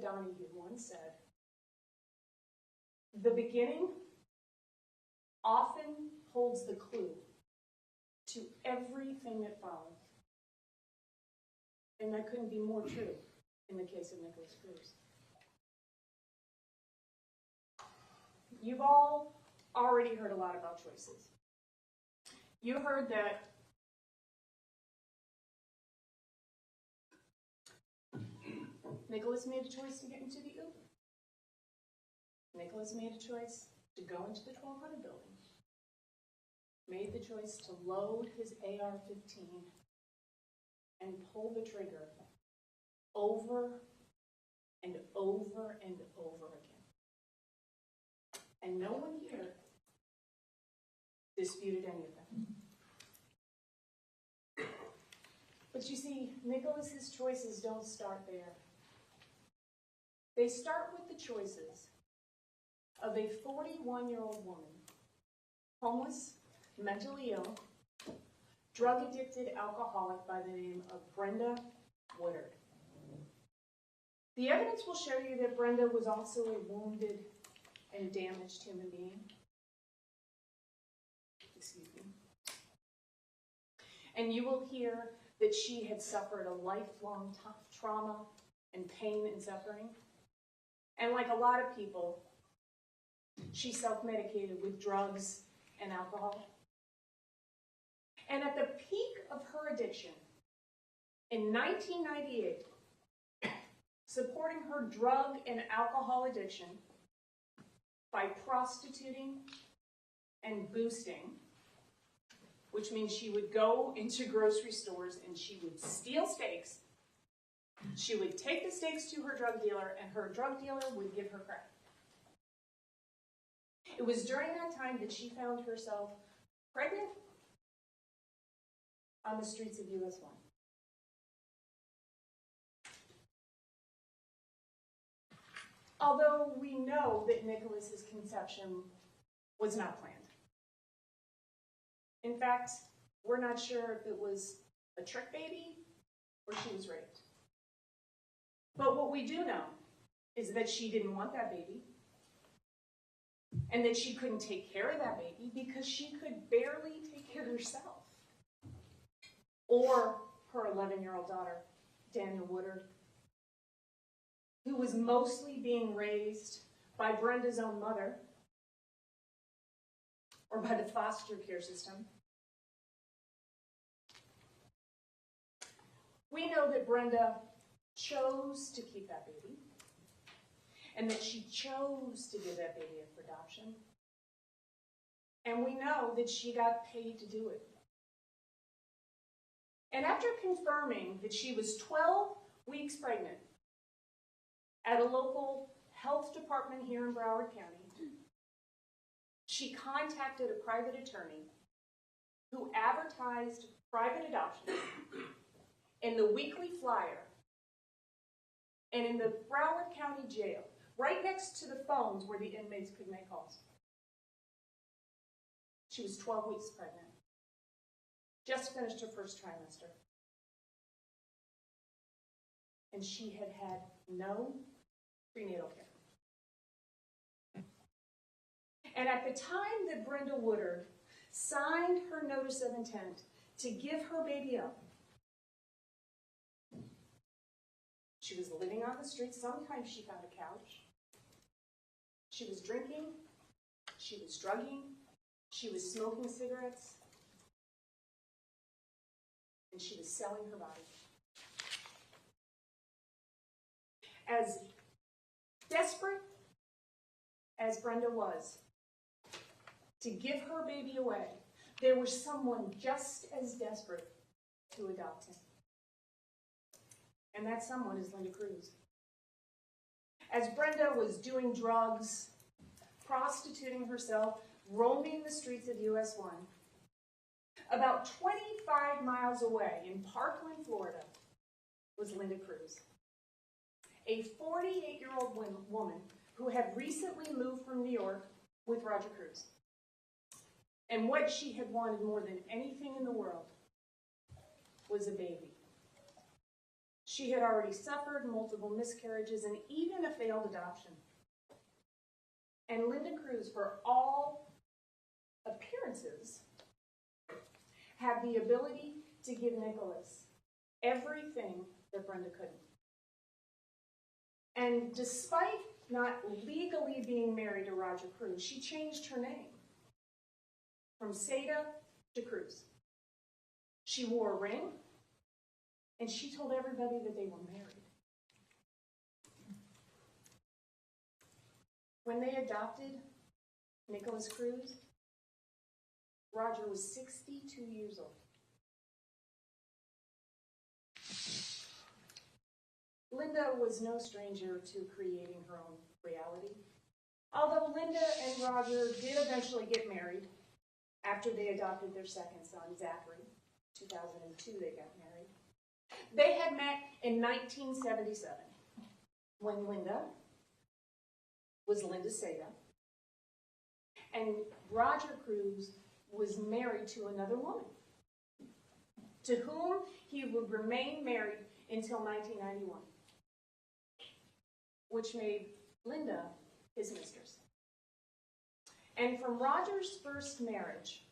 Donahue once said, "The beginning often holds the clue to everything that follows." And that couldn't be more true in the case of Nikolas Cruz. You've all already heard a lot about choices. You heard that Nikolas made a choice to get into the Uber. Nikolas made a choice to go into the 1200 building. Made the choice to load his AR-15 and pull the trigger over and over and over again. And no one here disputed any of that. But you see, Nikolas's choices don't start there. They start with the choices of a 41-year-old woman, homeless, mentally ill, drug-addicted alcoholic by the name of Brenda Woodard. The evidence will show you that Brenda was also a wounded and damaged human being. Excuse me. And you will hear that she had suffered a lifelong trauma and pain and suffering. And like a lot of people, she self-medicated with drugs and alcohol. And at the peak of her addiction, in 1998, supporting her drug and alcohol addiction by prostituting and boosting, which means she would go into grocery stores and she would steal steaks. She would take the steaks to her drug dealer, and her drug dealer would give her crack. It was during that time that she found herself pregnant on the streets of US 1. Although we know that Nikolas's conception was not planned. In fact, we're not sure if it was a trick baby or she was raped. But what we do know is that she didn't want that baby, and that she couldn't take care of that baby because she could barely take care of herself. Or her 11-year-old daughter, Danielle Woodard, who was mostly being raised by Brenda's own mother, or by the foster care system. We know that Brenda chose to keep that baby, and that she chose to give that baby up for adoption. And we know that she got paid to do it. And after confirming that she was 12 weeks pregnant at a local health department here in Broward County, she contacted a private attorney who advertised private adoption in the weekly flyer and in the Broward County Jail, right next to the phones where the inmates could make calls. She was 12 weeks pregnant, just finished her first trimester. And she had had no prenatal care. And at the time that Brenda Woodard signed her notice of intent to give her baby up, she was living on the streets. Sometimes she found a couch. She was drinking. She was drugging. She was smoking cigarettes. And she was selling her body. As desperate as Brenda was to give her baby away, there was someone just as desperate to adopt him. And that someone is Linda Cruz. As Brenda was doing drugs, prostituting herself, roaming the streets of US 1, about 25 miles away in Parkland, Florida, was Linda Cruz, a 48-year-old woman who had recently moved from New York with Roger Cruz. And what she had wanted more than anything in the world was a baby. She had already suffered multiple miscarriages and even a failed adoption. And Linda Cruz, for all appearances, had the ability to give Nikolas everything that Brenda couldn't. And despite not legally being married to Roger Cruz, she changed her name from Seda to Cruz. She wore a ring, and she told everybody that they were married. When they adopted Nikolas Cruz, Roger was 62 years old. Linda was no stranger to creating her own reality. Although Linda and Roger did eventually get married after they adopted their second son, Zachary. 2002 they got married. They had met in 1977 when Linda was Linda Seda and Roger Cruz was married to another woman to whom he would remain married until 1991, which made Linda his mistress. And from Roger's first marriage,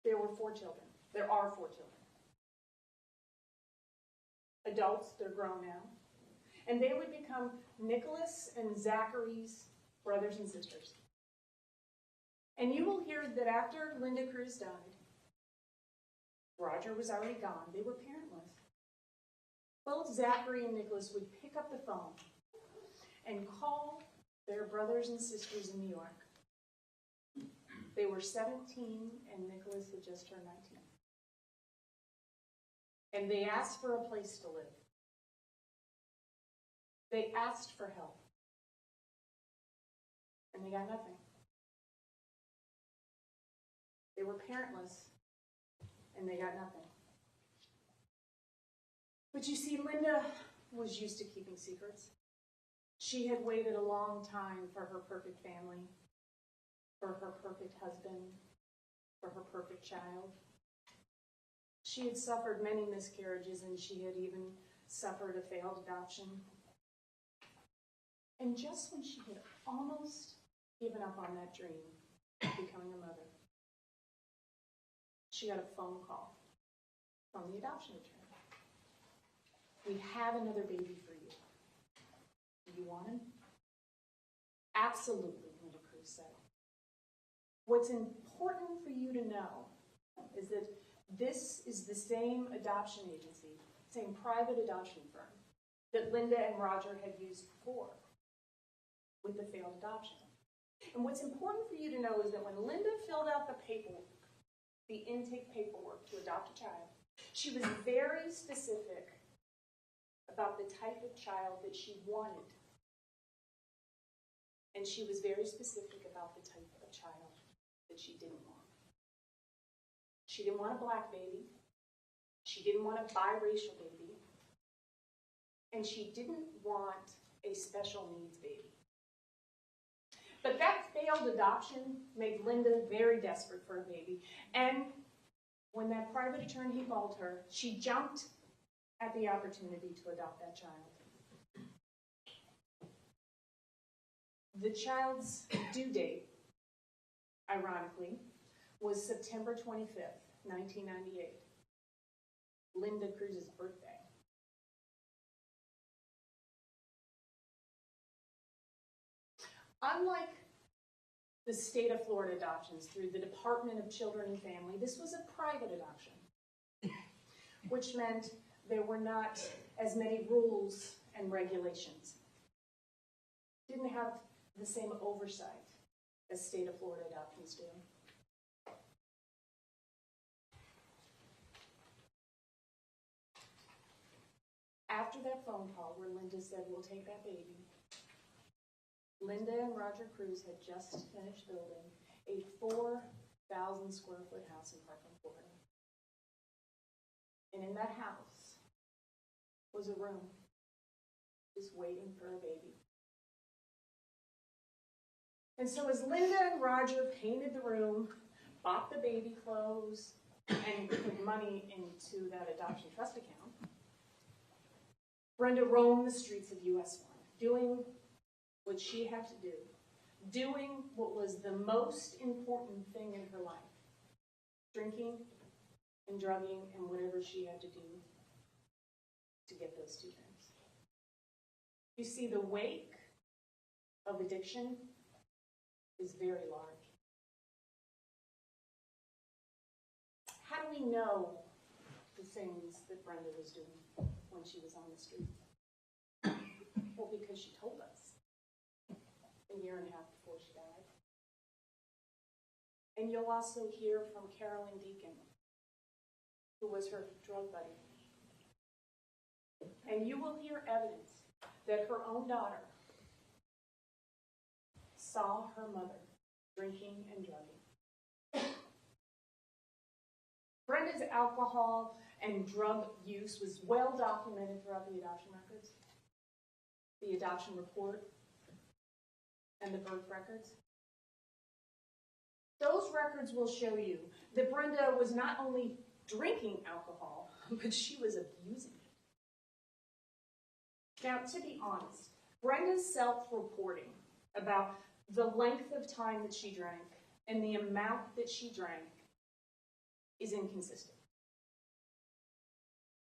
there were 4 children. There are 4 children. Adults, they're grown now. And they would become Nikolas and Zachary's brothers and sisters. And you will hear that after Linda Cruz died, Roger was already gone. They were parentless. Both Zachary and Nikolas would pick up the phone and call their brothers and sisters in New York. They were 17 and Nikolas had just turned 19. And they asked for a place to live. They asked for help. And they got nothing. They were parentless and they got nothing. But you see, Linda was used to keeping secrets. She had waited a long time for her perfect family, for her perfect husband, for her perfect child. She had suffered many miscarriages and she had even suffered a failed adoption. And just when she had almost given up on that dream of becoming a mother, she got a phone call from the adoption attorney. We have another baby for you. Do you want him? Absolutely, Linda Cruz said. What's important for you to know is that this is the same adoption agency, same private adoption firm that Linda and Roger had used before with the failed adoption. And what's important for you to know is that when Linda filled out the paperwork, the intake paperwork to adopt a child, she was very specific about the type of child that she wanted. And she was very specific about the type of child that she didn't want. She didn't want a black baby. She didn't want a biracial baby. And she didn't want a special needs baby. But that failed adoption made Linda very desperate for a baby. And when that private attorney called her, she jumped at the opportunity to adopt that child. The child's due date, ironically, was September 25th, 1998, Linda Cruz's birthday. Unlike the state of Florida adoptions through the Department of Children and Family, this was a private adoption, which meant there were not as many rules and regulations. Didn't have the same oversight as state of Florida adoptions do. After that phone call where Linda said, we'll take that baby, Linda and Roger Cruz had just finished building a 4,000 square foot house in Parkland, Florida. And in that house was a room just waiting for a baby. And so as Linda and Roger painted the room, bought the baby clothes, and put money into that adoption trust account, Brenda roamed the streets of US 1, doing what she had to do, doing what was the most important thing in her life, drinking and drugging and whatever she had to do to get those two things. You see, the wake of addiction is very large. How do we know the things that Brenda was doing when she was on the street? Well, because she told us a year and a half before she died. And you'll also hear from Carolyn Deacon, who was her drug buddy. And you will hear evidence that her own daughter saw her mother drinking and drugging. Brenda's alcohol and drug use was well documented throughout the adoption records, the adoption report, and the birth records. Those records will show you that Brenda was not only drinking alcohol, but she was abusing it. Now, to be honest, Brenda's self-reporting about the length of time that she drank and the amount that she drank is inconsistent.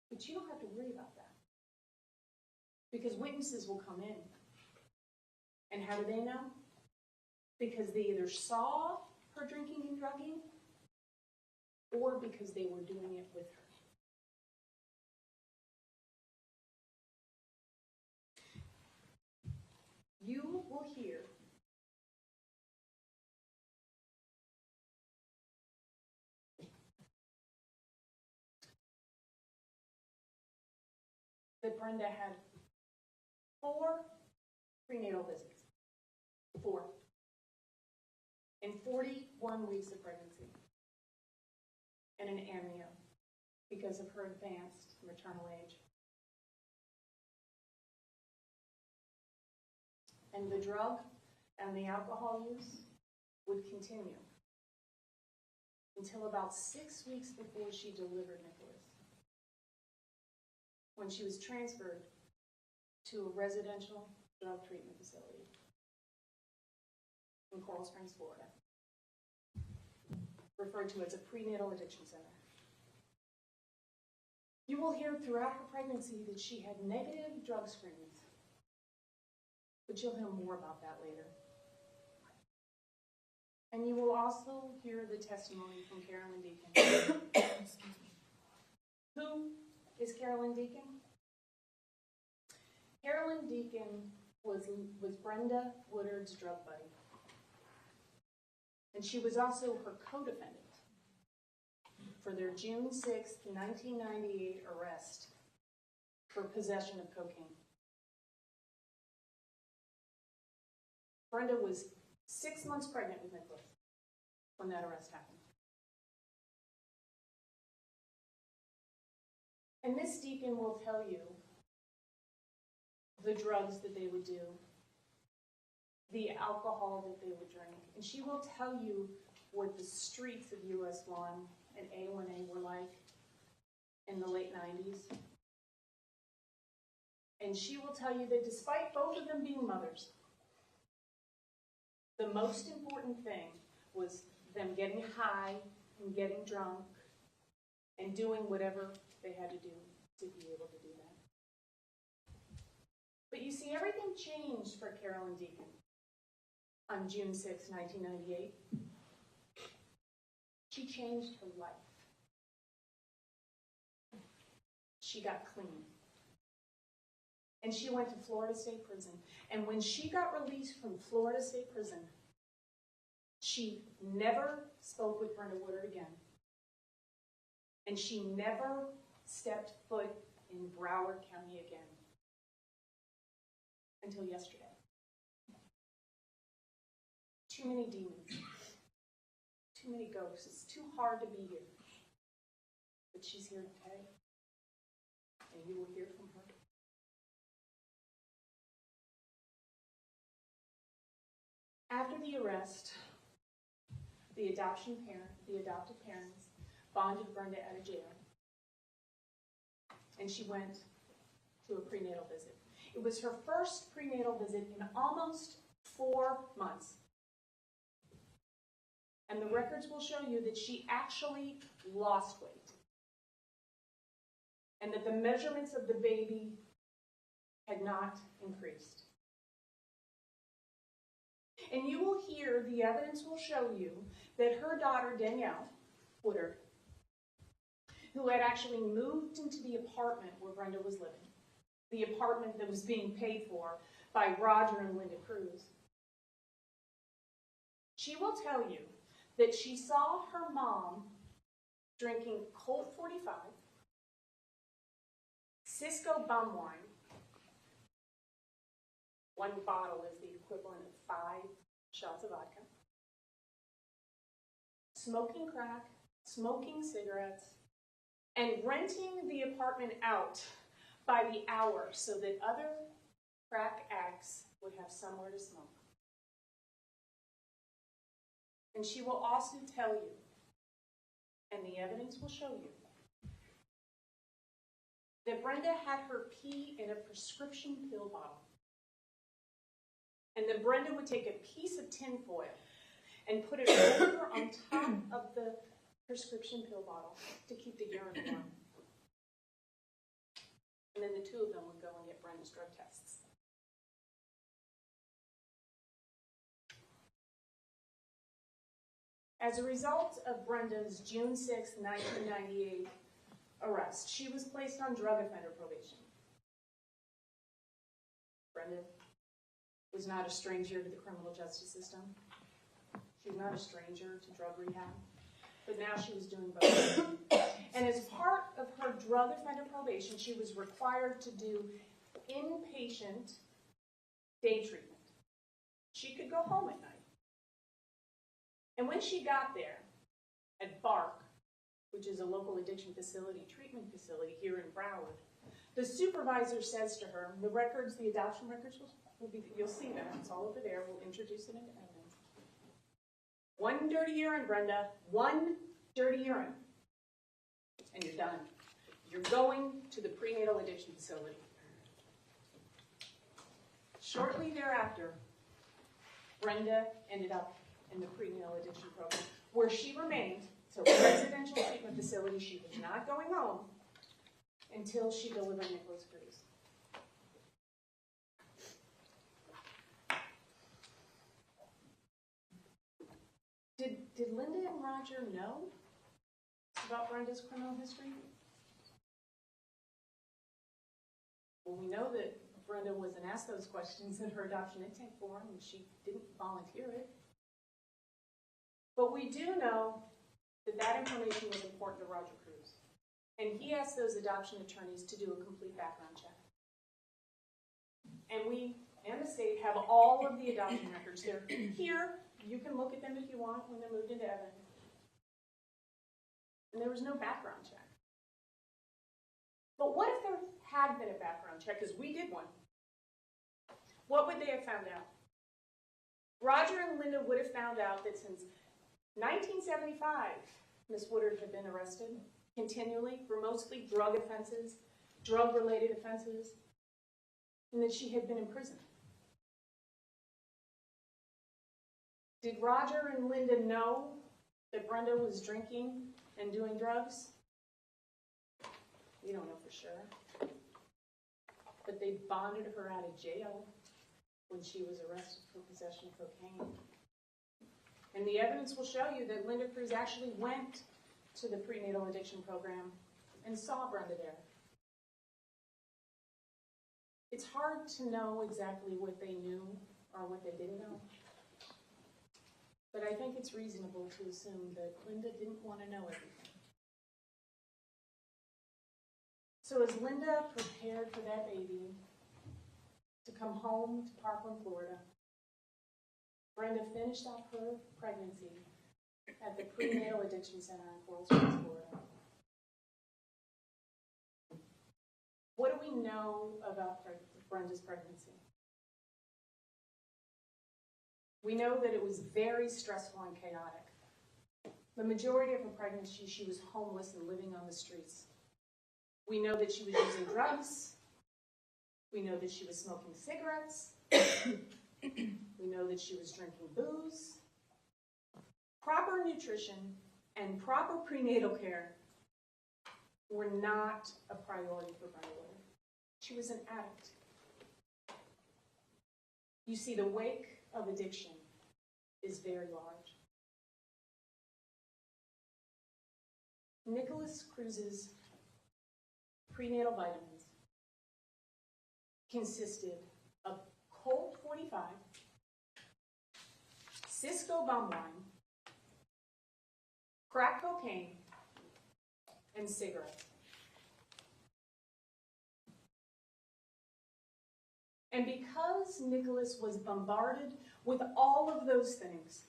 But you don't have to worry about that, because witnesses will come in. And how do they know? Because they either saw her drinking and drugging, or because they were doing it with her. You will hear that Brenda had 4 prenatal visits. 4. In 41 weeks of pregnancy. And an amnio because of her advanced maternal age. And the drug and the alcohol use would continue until about 6 weeks before she delivered Nikolas, when she was transferred to a residential drug treatment facility in Coral Springs, Florida, referred to as a prenatal addiction center. You will hear throughout her pregnancy that she had negative drug screens, but you'll hear more about that later. And you will also hear the testimony from Carolyn Deacon. Who is Carolyn Deacon? Carolyn Deacon was Brenda Woodard's drug buddy. And she was also her co-defendant for their June 6, 1998 arrest for possession of cocaine. Brenda was 6 months pregnant with Nikolas when that arrest happened. And Miss Deacon will tell you the drugs that they would do, the alcohol that they would drink, and she will tell you what the streets of US 1 and A1A were like in the late 90s. And she will tell you that despite both of them being mothers, the most important thing was them getting high and getting drunk and doing whatever they had to do to be able to do that. But you see, everything changed for Carolyn Deacon on June 6, 1998. She changed her life. She got clean. And she went to Florida State Prison. And when she got released from Florida State Prison, she never spoke with Brenda Woodard again. And she never stepped foot in Broward County again. Until yesterday. Too many demons. Too many ghosts. It's too hard to be here. But she's here today. And you will hear from her. After the arrest, the adoptive parents bonded Brenda at a jail. And she went to a prenatal visit. It was her first prenatal visit in almost 4 months. And the records will show you that she actually lost weight. And that the measurements of the baby had not increased. And you will hear, the evidence will show you, that her daughter, Danielle Woodard, who had actually moved into the apartment where Brenda was living, the apartment that was being paid for by Roger and Linda Cruz, she will tell you that she saw her mom drinking Colt 45, Cisco bum wine. One bottle is the equivalent of 5 shots of vodka. Smoking crack, smoking cigarettes, and renting the apartment out by the hour so that other crack addicts would have somewhere to smoke. And she will also tell you, and the evidence will show you, that Brenda had her pee in a prescription pill bottle. And then Brenda would take a piece of tin foil and put it over on top of the prescription pill bottle to keep the urine warm. And then the two of them would go and get Brenda's drug tests. As a result of Brenda's June 6, 1998 arrest, she was placed on drug offender probation. Brenda was not a stranger to the criminal justice system. She was not a stranger to drug rehab, but now she was doing both. And as part of her drug offender probation, she was required to do inpatient day treatment. She could go home at night. And when she got there at BARC, which is a local addiction facility, treatment facility here in Broward, the supervisor says to her, the records, the adoption records, will be, you'll see that, it's all over there, we'll introduce it into evidence. 1 dirty urine, Brenda, 1 dirty urine, and you're done. You're going to the prenatal addiction facility. Shortly thereafter, Brenda ended up in the prenatal addiction program, where she remained, so residential treatment facility, she was not going home until she delivered Nikolas Cruz. Did Linda and Roger know about Brenda's criminal history? Well, we know that Brenda wasn't asked those questions in her adoption intake form, and she didn't volunteer it. But we do know that that information was important to Roger Cruz. And he asked those adoption attorneys to do a complete background check. And we and the state have all of the adoption records. They're here. You can look at them if you want when they're moved into evidence. And there was no background check. But what if there had been a background check, because we did one? What would they have found out? Roger and Linda would have found out that since 1975, Miss Woodard had been arrested continually for mostly drug offenses, drug-related offenses, and that she had been in prison. Did Roger and Linda know that Brenda was drinking and doing drugs? We don't know for sure. But they bonded her out of jail when she was arrested for possession of cocaine. And the evidence will show you that Linda Cruz actually went to the prenatal addiction program and saw Brenda there. It's hard to know exactly what they knew or what they didn't know. But I think it's reasonable to assume that Linda didn't want to know everything. So as Linda prepared for that baby to come home to Parkland, Florida, Brenda finished off her pregnancy at the Prenatal Addiction Center in Coral Springs, Florida. What do we know about Brenda's pregnancy? We know that it was very stressful and chaotic. The majority of her pregnancy, she was homeless and living on the streets. We know that she was using drugs. We know that she was smoking cigarettes. We know that she was drinking booze. Proper nutrition and proper prenatal care were not a priority for Brenda. She was an addict. You see, the wake of addiction is very large. Nikolas Cruz's prenatal vitamins consisted of Colt 45, Cisco bomb wine, crack cocaine, and cigarettes. And because Nikolas was bombarded with all of those things,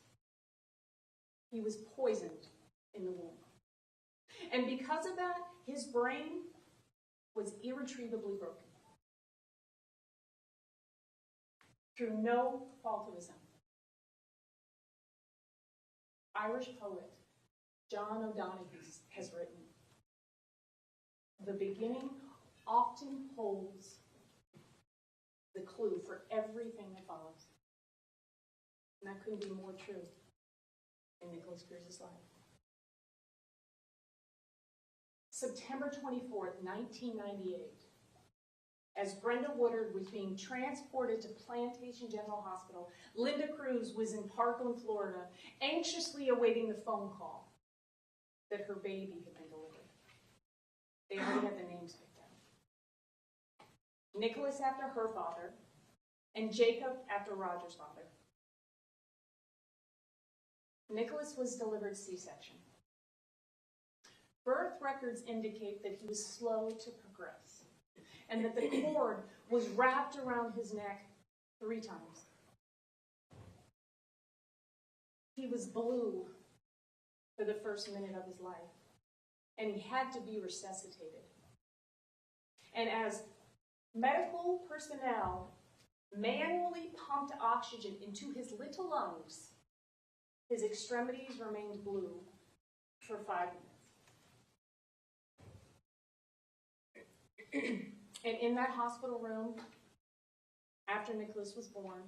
he was poisoned in the womb. And because of that, his brain was irretrievably broken through no fault of his own. Irish poet John O'Donoghue has written, "The beginning often holds the clue for everything that follows." And that couldn't be more true in Nikolas Cruz's life. September 24th, 1998, as Brenda Woodard was being transported to Plantation General Hospital, Linda Cruz was in Parkland, Florida, anxiously awaiting the phone call that her baby had been delivered. They already had the names picked out. Nikolas after her father, and Jacob after Roger's father. Nikolas was delivered C-section. Birth records indicate that he was slow to progress, and that the cord was wrapped around his neck 3 times. He was blue for the first minute of his life, and he had to be resuscitated. And as medical personnel manually pumped oxygen into his little lungs, his extremities remained blue for 5 minutes. And in that hospital room, after Nikolas was born,